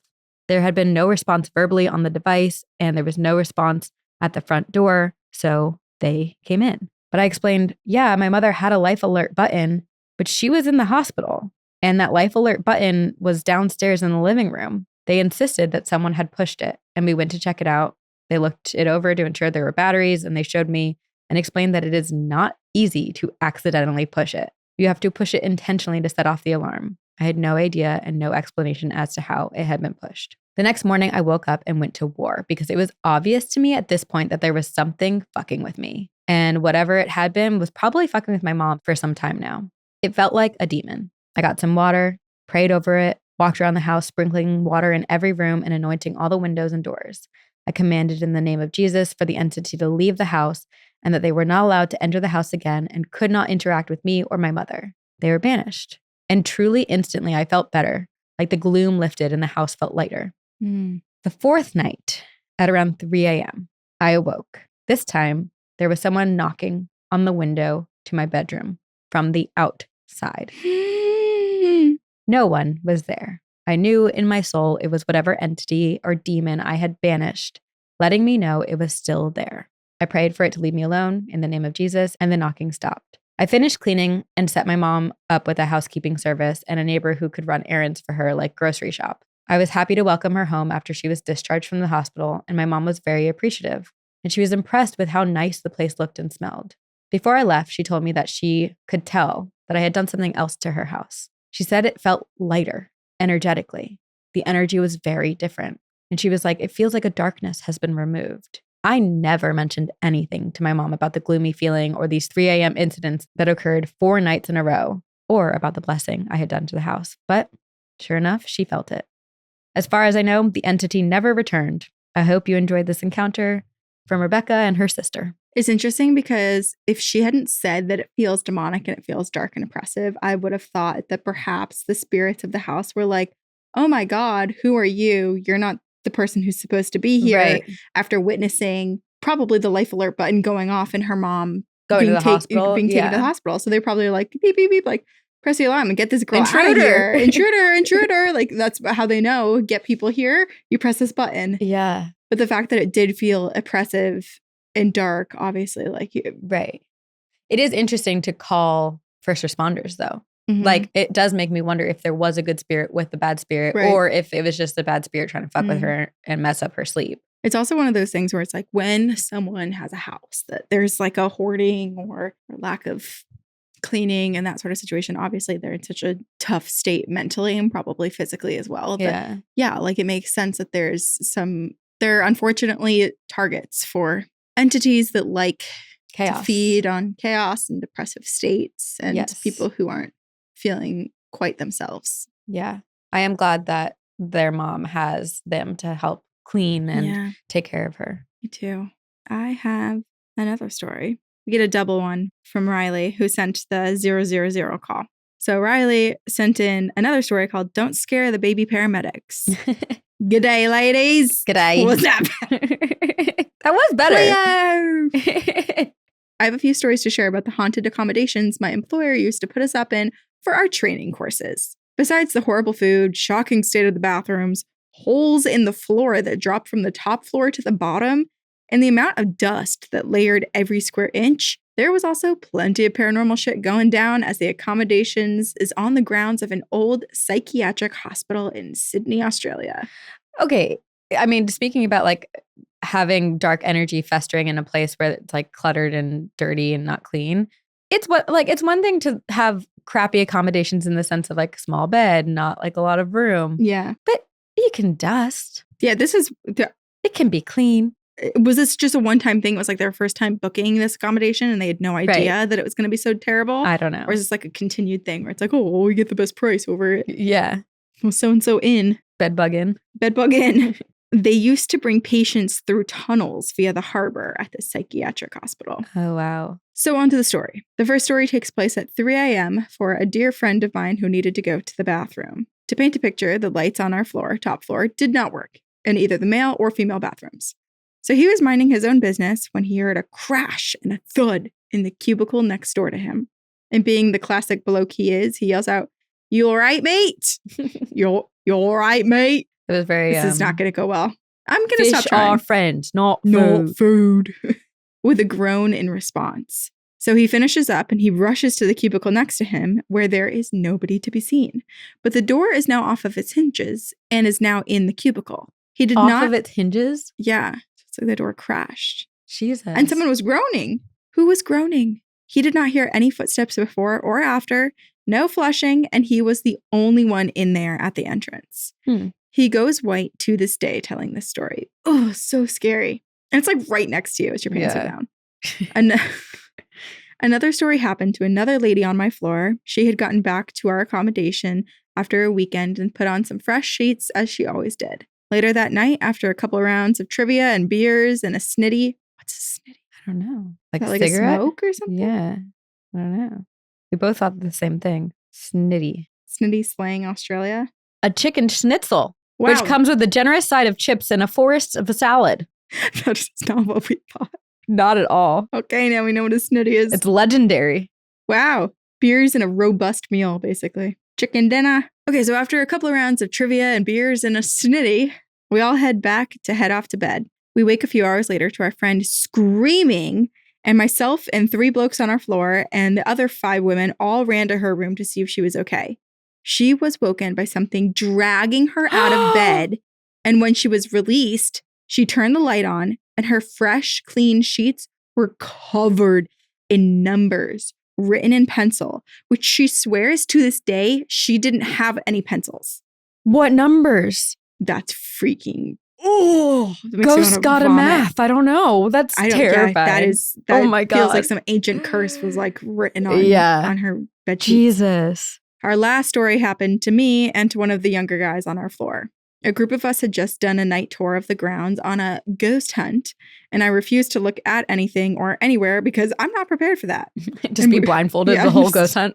Speaker 2: There had been no response verbally on the device, and there was no response at the front door, so they came in. But I explained, yeah, my mother had a life alert button, but she was in the hospital, and that life alert button was downstairs in the living room. They insisted that someone had pushed it, and we went to check it out. They looked it over to ensure there were batteries, and they showed me and explained that it is not easy to accidentally push it. You have to push it intentionally to set off the alarm. I had no idea and no explanation as to how it had been pushed. The next morning, I woke up and went to war because it was obvious to me at this point that there was something fucking with me. And whatever it had been was probably fucking with my mom for some time now. It felt like a demon. I got some water, prayed over it, walked around the house, sprinkling water in every room and anointing all the windows and doors. I commanded in the name of Jesus for the entity to leave the house and that they were not allowed to enter the house again and could not interact with me or my mother. They were banished. And truly, instantly, I felt better, like the gloom lifted and the house felt lighter. The fourth night, at around 3 a.m., I awoke. This time, there was someone knocking on the window to my bedroom from the outside. No one was there. I knew in my soul it was whatever entity or demon I had banished, letting me know it was still there. I prayed for it to leave me alone in the name of Jesus, and the knocking stopped. I finished cleaning and set my mom up with a housekeeping service and a neighbor who could run errands for her, like grocery shop. I was happy to welcome her home after she was discharged from the hospital, and my mom was very appreciative, and she was impressed with how nice the place looked and smelled. Before I left, she told me that she could tell that I had done something else to her house. She said it felt lighter, energetically. The energy was very different. And she was like, it feels like a darkness has been removed. I never mentioned anything to my mom about the gloomy feeling or these 3 a.m. incidents that occurred 4 nights in a row, or about the blessing I had done to the house. But sure enough, she felt it. As far as I know, the entity never returned. I hope you enjoyed this encounter. From Rebecca and her sister.
Speaker 1: It's interesting because if she hadn't said that it feels demonic and it feels dark and oppressive, I would have thought that perhaps the spirits of the house were like, oh my God, who are you? You're not the person who's supposed to be here.
Speaker 2: Right.
Speaker 1: After witnessing probably the life alert button going off and her mom
Speaker 2: Going to the hospital.
Speaker 1: being taken to the hospital. So they're probably like, beep, beep, beep, like, press the alarm and get this girl out of
Speaker 2: Intruder.
Speaker 1: here. Intruder. Like, that's how they know. Get people here. You press this button.
Speaker 2: Yeah.
Speaker 1: But the fact that it did feel oppressive and dark, obviously, like you.
Speaker 2: Right. It is interesting to call first responders, though.
Speaker 1: Mm-hmm.
Speaker 2: Like, it does make me wonder if there was a good spirit with the bad spirit,
Speaker 1: Right.
Speaker 2: or if it was just a bad spirit trying to fuck with her and mess up her sleep.
Speaker 1: It's also one of those things where it's like when someone has a house that there's like a hoarding or lack of cleaning and that sort of situation. Obviously, they're in such a tough state mentally and probably physically as well. But yeah, like it makes sense that they're unfortunately targets for entities that like
Speaker 2: Chaos.
Speaker 1: to feed on chaos and depressive states and people who aren't feeling quite themselves.
Speaker 2: Yeah. I am glad that their mom has them to help clean and take care of her.
Speaker 1: Me too. I have another story. We get a double one from Riley, who sent the 000 call. So Riley sent in another story called Don't Scare the Baby Paramedics. G'day, ladies.
Speaker 2: G'day.
Speaker 1: What's up?
Speaker 2: That was better.
Speaker 1: I have a few stories to share about the haunted accommodations my employer used to put us up in for our training courses. Besides the horrible food, shocking state of the bathrooms, holes in the floor that dropped from the top floor to the bottom, and the amount of dust that layered every square inch, there was also plenty of paranormal shit going down as the accommodations is on the grounds of an old psychiatric hospital in Sydney, Australia.
Speaker 2: Okay. I mean, speaking about like having dark energy festering in a place where it's like cluttered and dirty and not clean, it's one thing to have crappy accommodations in the sense of like small bed, not like a lot of room.
Speaker 1: Yeah.
Speaker 2: But you can dust.
Speaker 1: Yeah,
Speaker 2: It can be clean.
Speaker 1: was this just a one-time thing? It was like their first time booking this accommodation and they had no idea that it was going to be so terrible?
Speaker 2: I don't know.
Speaker 1: Or is this like a continued thing where it's like, oh, well, we get the best price over it?
Speaker 2: Yeah.
Speaker 1: Well, so-and-so in.
Speaker 2: Bedbug in.
Speaker 1: Bedbug in. They used to bring patients through tunnels via the harbor at the psychiatric hospital.
Speaker 2: Oh, wow.
Speaker 1: So on to the story. The first story takes place at 3 a.m. for a dear friend of mine who needed to go to the bathroom. To paint a picture, the lights on our floor, top floor, did not work in either the male or female bathrooms. So he was minding his own business when he heard a crash and a thud in the cubicle next door to him. And being the classic bloke he is, he yells out, "You all right, mate? You all right, mate?"
Speaker 2: It was very...
Speaker 1: This is not going to go well. I'm going to stop
Speaker 2: Fish
Speaker 1: trying.
Speaker 2: are friends, not food.
Speaker 1: Not food. With a groan in response. So he finishes up and he rushes to the cubicle next to him where there is nobody to be seen. But the door is now off of its hinges and is now in the cubicle. He did
Speaker 2: Off
Speaker 1: not...
Speaker 2: of its hinges?
Speaker 1: Yeah. So the door crashed.
Speaker 2: Jesus.
Speaker 1: And someone was groaning. Who was groaning? He did not hear any footsteps before or after. No flushing. And he was the only one in there at the entrance. He goes white to this day telling this story. Oh, so scary. And it's like right next to you as your pants are down. And another story happened to another lady on my floor. She had gotten back to our accommodation after a weekend and put on some fresh sheets as she always did. Later that night, after a couple of rounds of trivia and beers and a snitty. What's a snitty?
Speaker 2: I don't know.
Speaker 1: Like
Speaker 2: a
Speaker 1: a
Speaker 2: cigarette?
Speaker 1: smoke or something?
Speaker 2: Yeah. I don't know. We both thought the same thing. Snitty.
Speaker 1: Snitty slang Australia.
Speaker 2: A chicken schnitzel,
Speaker 1: Wow.
Speaker 2: which comes with a generous side of chips and a forest of a salad.
Speaker 1: That's not what we thought.
Speaker 2: Not at all.
Speaker 1: Okay, now we know what a snitty is.
Speaker 2: It's legendary.
Speaker 1: Wow. Beers and a robust meal, basically. Chicken dinner. Okay, so after a couple of rounds of trivia and beers and a snitty, we all head off to bed. We wake a few hours later to our friend screaming, and myself and 3 blokes on our floor and the other 5 women all ran to her room to see if she was okay. She was woken by something dragging her out of bed, and when she was released, she turned the light on, and her fresh, clean sheets were covered in numbers written in pencil, which she swears to this day she didn't have any pencils.
Speaker 2: What numbers?
Speaker 1: That's freaking... Oh,
Speaker 2: Ghost got a math. I don't know. That's terrifying.
Speaker 1: That
Speaker 2: oh my God.
Speaker 1: Feels like some ancient curse was like written on her bed sheets.
Speaker 2: Jesus.
Speaker 1: Our last story happened to me and to one of the younger guys on our floor. A group of us had just done a night tour of the grounds on a ghost hunt, and I refused to look at anything or anywhere because I'm not prepared for that.
Speaker 2: Just be blindfolded the whole ghost hunt.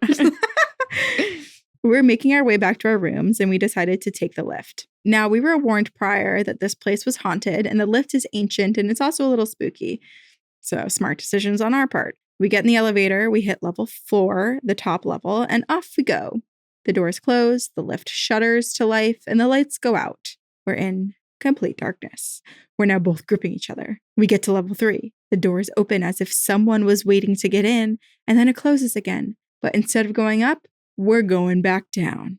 Speaker 1: We were making our way back to our rooms, and we decided to take the lift. Now, we were warned prior that this place was haunted, and the lift is ancient, and it's also a little spooky. So, smart decisions on our part. We get in the elevator, we hit level 4, the top level, and off we go. The doors close, the lift shudders to life, and the lights go out. We're in complete darkness. We're now both gripping each other. We get to level 3. The doors open as if someone was waiting to get in, and then it closes again. But instead of going up, we're going back down.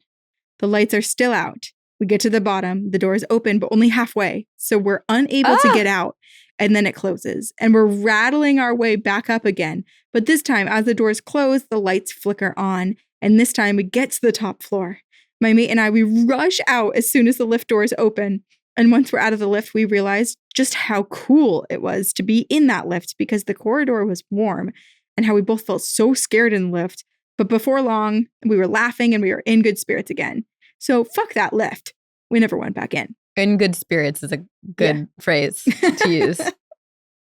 Speaker 1: The lights are still out. We get to the bottom. The doors open, but only halfway. So we're unable to get out. And then it closes. And we're rattling our way back up again. But this time, as the doors close, the lights flicker on. And this time, we get to the top floor. My mate and I, we rush out as soon as the lift doors open. And once we're out of the lift, we realized just how cool it was to be in that lift because the corridor was warm and how we both felt so scared in the lift. But before long, we were laughing and we were in good spirits again. So fuck that lift. We never went back in.
Speaker 2: In good spirits is a good phrase to use.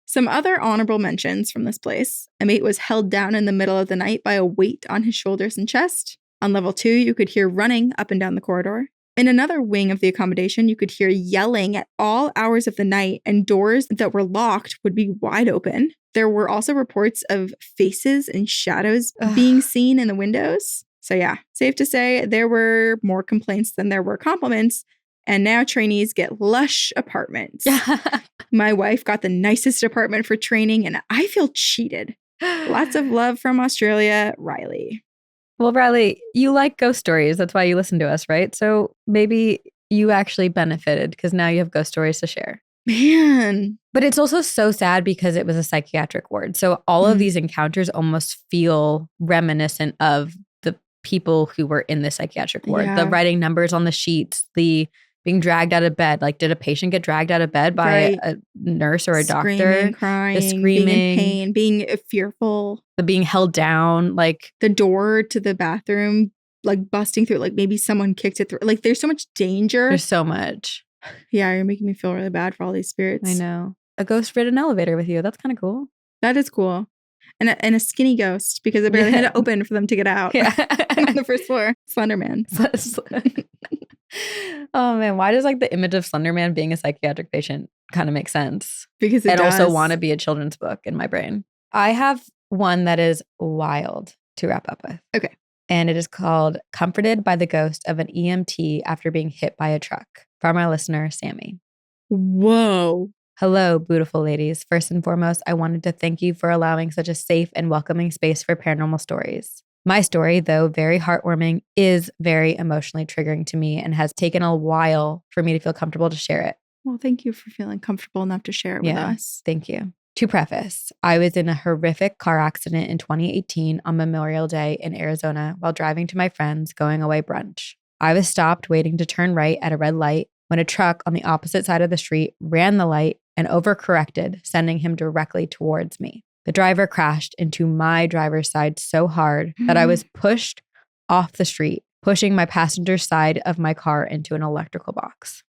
Speaker 1: Some other honorable mentions from this place. A mate was held down in the middle of the night by a weight on his shoulders and chest. On level 2, you could hear running up and down the corridor. In another wing of the accommodation, you could hear yelling at all hours of the night, and doors that were locked would be wide open. There were also reports of faces and shadows being seen in the windows. So yeah, safe to say there were more complaints than there were compliments. And now trainees get lush apartments. My wife got the nicest apartment for training, and I feel cheated. Lots of love from Australia, Riley.
Speaker 2: Well, Riley, you like ghost stories. That's why you listen to us, right? So maybe you actually benefited because now you have ghost stories to share.
Speaker 1: Man.
Speaker 2: But it's also so sad because it was a psychiatric ward. So all of these encounters almost feel reminiscent of the people who were in the psychiatric ward.
Speaker 1: Yeah.
Speaker 2: The writing numbers on the sheets, the being dragged out of bed. Like, did a patient get dragged out of bed by a nurse or a doctor?
Speaker 1: Screaming, crying,
Speaker 2: The screaming,
Speaker 1: being in pain, being fearful.
Speaker 2: The being held down. Like,
Speaker 1: the door to the bathroom, like busting through, like maybe someone kicked it through. Like, there's so much danger.
Speaker 2: There's so much.
Speaker 1: Yeah, you're making me feel really bad for all these spirits.
Speaker 2: I know. A ghost rid an elevator with you. That's kind of cool.
Speaker 1: That is cool. And a skinny ghost, because I barely had to open for them to get out.
Speaker 2: Yeah.
Speaker 1: On the first floor. Slender Man.
Speaker 2: Oh man, why does like the image of Slender Man being a psychiatric patient kind of make sense?
Speaker 1: Because it
Speaker 2: and
Speaker 1: does.
Speaker 2: Also want to be a children's book in my brain. I have one that is wild to wrap up with.
Speaker 1: Okay.
Speaker 2: And it is called Comforted by the Ghost of an EMT After Being Hit by a Truck, from our listener, Sammy.
Speaker 1: Whoa.
Speaker 2: Hello, beautiful ladies. First and foremost, I wanted to thank you for allowing such a safe and welcoming space for paranormal stories. My story, though very heartwarming, is very emotionally triggering to me and has taken a while for me to feel comfortable to share it.
Speaker 1: Well, thank you for feeling comfortable enough to share it with us.
Speaker 2: Thank you. To preface, I was in a horrific car accident in 2018 on Memorial Day in Arizona while driving to my friend's going away brunch. I was stopped waiting to turn right at a red light when a truck on the opposite side of the street ran the light and overcorrected, sending him directly towards me. The driver crashed into my driver's side so hard that I was pushed off the street, pushing my passenger side of my car into an electrical box.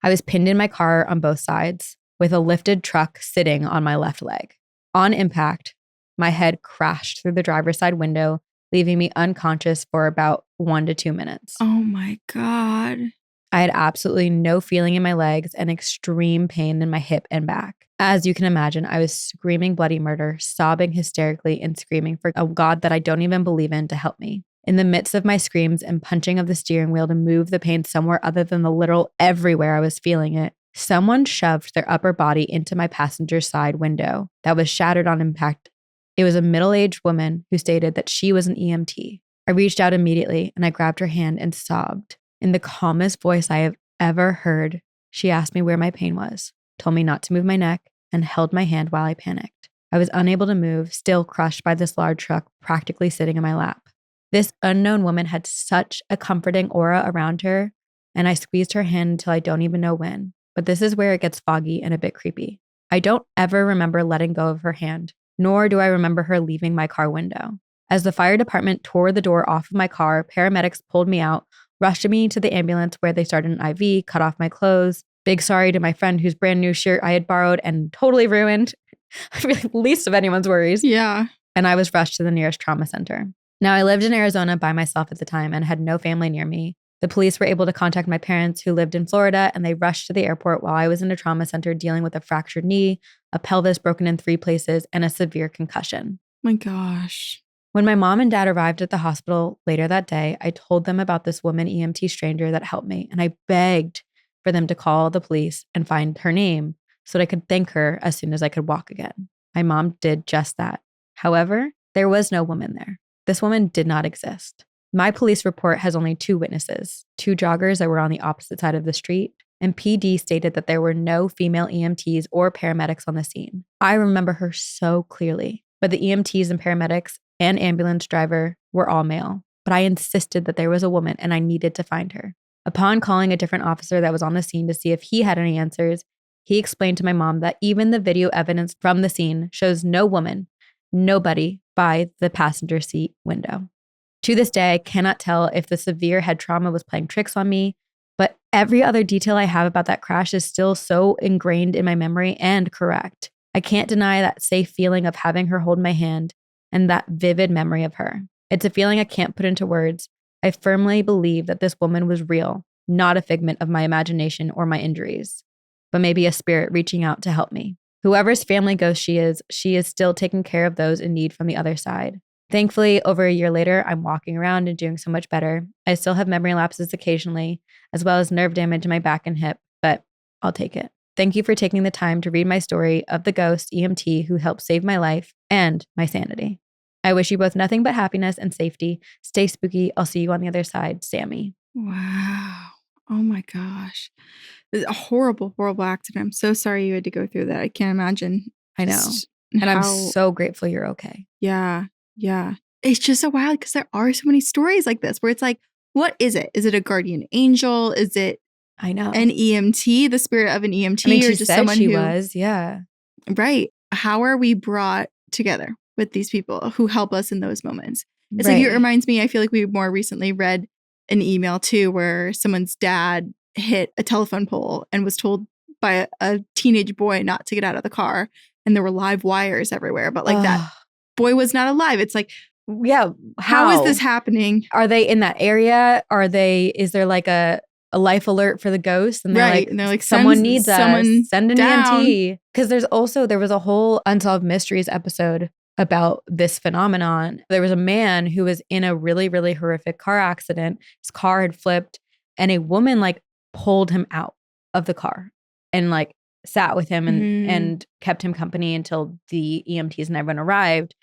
Speaker 2: I was pinned in my car on both sides, with a lifted truck sitting on my left leg. On impact, my head crashed through the driver's side window, leaving me unconscious for about 1 to 2 minutes.
Speaker 1: Oh my God.
Speaker 2: I had absolutely no feeling in my legs and extreme pain in my hip and back. As you can imagine, I was screaming bloody murder, sobbing hysterically and screaming for a God that I don't even believe in to help me. In the midst of my screams and punching of the steering wheel to move the pain somewhere other than the literal everywhere I was feeling it, someone shoved their upper body into my passenger side window that was shattered on impact. It was a middle-aged woman who stated that she was an EMT. I reached out immediately and I grabbed her hand and sobbed. In the calmest voice I have ever heard, she asked me where my pain was, told me not to move my neck, and held my hand while I panicked. I was unable to move, still crushed by this large truck practically sitting in my lap. This unknown woman had such a comforting aura around her, and I squeezed her hand until I don't even know when. But this is where it gets foggy and a bit creepy. I don't ever remember letting go of her hand, nor do I remember her leaving my car window. As the fire department tore the door off of my car, paramedics pulled me out, rushed me to the ambulance where they started an IV, cut off my clothes. Big sorry to my friend whose brand new shirt I had borrowed and totally ruined. Least of anyone's worries.
Speaker 1: Yeah.
Speaker 2: And I was rushed to the nearest trauma center. Now, I lived in Arizona by myself at the time and had no family near me. The police were able to contact my parents who lived in Florida, and they rushed to the airport while I was in a trauma center dealing with a fractured knee, a pelvis broken in 3 places, and a severe concussion.
Speaker 1: My gosh.
Speaker 2: When my mom and dad arrived at the hospital later that day, I told them about this woman EMT stranger that helped me, and I begged for them to call the police and find her name so that I could thank her as soon as I could walk again. My mom did just that. However, there was no woman there. This woman did not exist. My police report has only 2 witnesses, 2 joggers that were on the opposite side of the street, and PD stated that there were no female EMTs or paramedics on the scene. I remember her so clearly, but the EMTs and paramedics and ambulance driver were all male. But I insisted that there was a woman and I needed to find her. Upon calling a different officer that was on the scene to see if he had any answers, he explained to my mom that even the video evidence from the scene shows no woman, nobody by the passenger seat window. To this day, I cannot tell if the severe head trauma was playing tricks on me, but every other detail I have about that crash is still so ingrained in my memory and correct. I can't deny that safe feeling of having her hold my hand and that vivid memory of her. It's a feeling I can't put into words. I firmly believe that this woman was real, not a figment of my imagination or my injuries, but maybe a spirit reaching out to help me. Whoever's family ghost she is still taking care of those in need from the other side. Thankfully, over a year later, I'm walking around and doing so much better. I still have memory lapses occasionally, as well as nerve damage in my back and hip, but I'll take it. Thank you for taking the time to read my story of the ghost EMT who helped save my life and my sanity. I wish you both nothing but happiness and safety. Stay spooky. I'll see you on the other side, Sammy.
Speaker 1: Wow. Oh my gosh. It's a horrible, horrible accident. I'm so sorry you had to go through that. I can't imagine.
Speaker 2: I know. And I'm so grateful you're okay.
Speaker 1: Yeah. Yeah. It's just so wild because there are so many stories like this where it's like, what is it? Is it a guardian angel? Is it
Speaker 2: I know.
Speaker 1: an EMT, the spirit of an EMT,
Speaker 2: I mean,
Speaker 1: or
Speaker 2: she
Speaker 1: just
Speaker 2: said
Speaker 1: someone
Speaker 2: she
Speaker 1: who
Speaker 2: was. Yeah.
Speaker 1: right. How are we brought together with these people who help us in those moments? It's
Speaker 2: Right.
Speaker 1: like, it reminds me, I feel like we more recently read an email too where someone's dad hit a telephone pole and was told by a teenage boy not to get out of the car, and there were live wires everywhere, but like that boy was not alive. It's like,
Speaker 2: yeah.
Speaker 1: how is this happening?
Speaker 2: Are they in that area? Is there like a life alert for the ghost? And they're
Speaker 1: Right.
Speaker 2: like,
Speaker 1: And they're like,
Speaker 2: someone
Speaker 1: send
Speaker 2: needs
Speaker 1: someone
Speaker 2: us. Send an
Speaker 1: down.
Speaker 2: EMT. Because there was a whole Unsolved Mysteries episode about this phenomenon. There was a man who was in a really, really horrific car accident. His car had flipped and a woman like pulled him out of the car and like sat with him and kept him company until the EMTs and everyone arrived.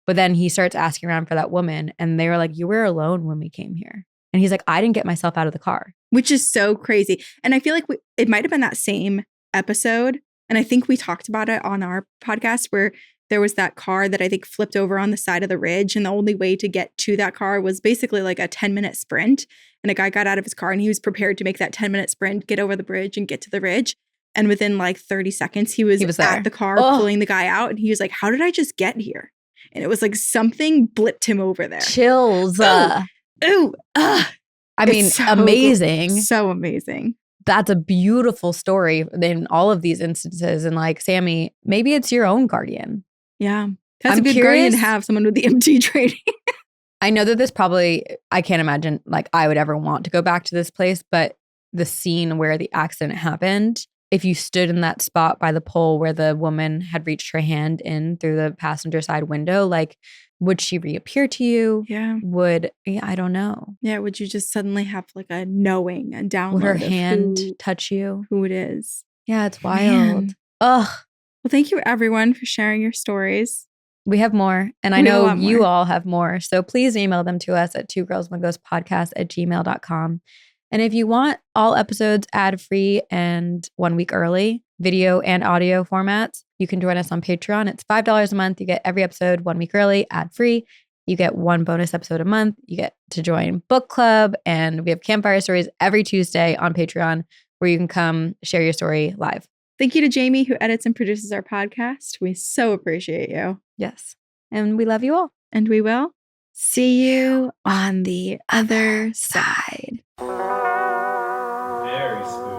Speaker 2: But then he starts asking around for that woman and they were like, you were alone when we came here. And he's like, I didn't get myself out of the car.
Speaker 1: Which is so crazy. And I feel like it might have been that same episode. And I think we talked about it on our podcast where there was that car that I think flipped over on the side of the ridge. And the only way to get to that car was basically like a 10-minute sprint. And a guy got out of his car and he was prepared to make that 10-minute sprint, get over the bridge and get to the ridge. And within like 30 seconds, he was at the car pulling the guy out. And he was like, how did I just get here? And it was like something blipped him over there.
Speaker 2: Chills.
Speaker 1: I
Speaker 2: mean, amazing.
Speaker 1: So amazing.
Speaker 2: That's a beautiful story in all of these instances. And like, Sammy, maybe it's your own guardian.
Speaker 1: Yeah. That's a good guardian to have, someone with the EMT training.
Speaker 2: I know that I can't imagine like I would ever want to go back to this place, but the scene where the accident happened, if you stood in that spot by the pole where the woman had reached her hand in through the passenger side window, like, would she reappear to you?
Speaker 1: Yeah.
Speaker 2: I don't know.
Speaker 1: Yeah. Would you just suddenly have like a knowing and download?
Speaker 2: Would her hand touch you?
Speaker 1: Who it is?
Speaker 2: Yeah, it's wild.
Speaker 1: Man.
Speaker 2: Ugh.
Speaker 1: Well, thank you everyone for sharing your stories.
Speaker 2: We have more. And I know you all have more. So please email them to us at twogirlsoneghostpodcast@gmail.com. And if you want all episodes ad-free and 1 week early, video and audio formats, you can join us on Patreon. It's $5 a month. You get every episode 1 week early, ad-free. You get one bonus episode a month. You get to join book club. And we have campfire stories every Tuesday on Patreon where you can come share your story live.
Speaker 1: Thank you to Jamie, who edits and produces our podcast. We so appreciate you.
Speaker 2: Yes. And we love you all.
Speaker 1: And we will see you on the other side.
Speaker 3: Very spooky.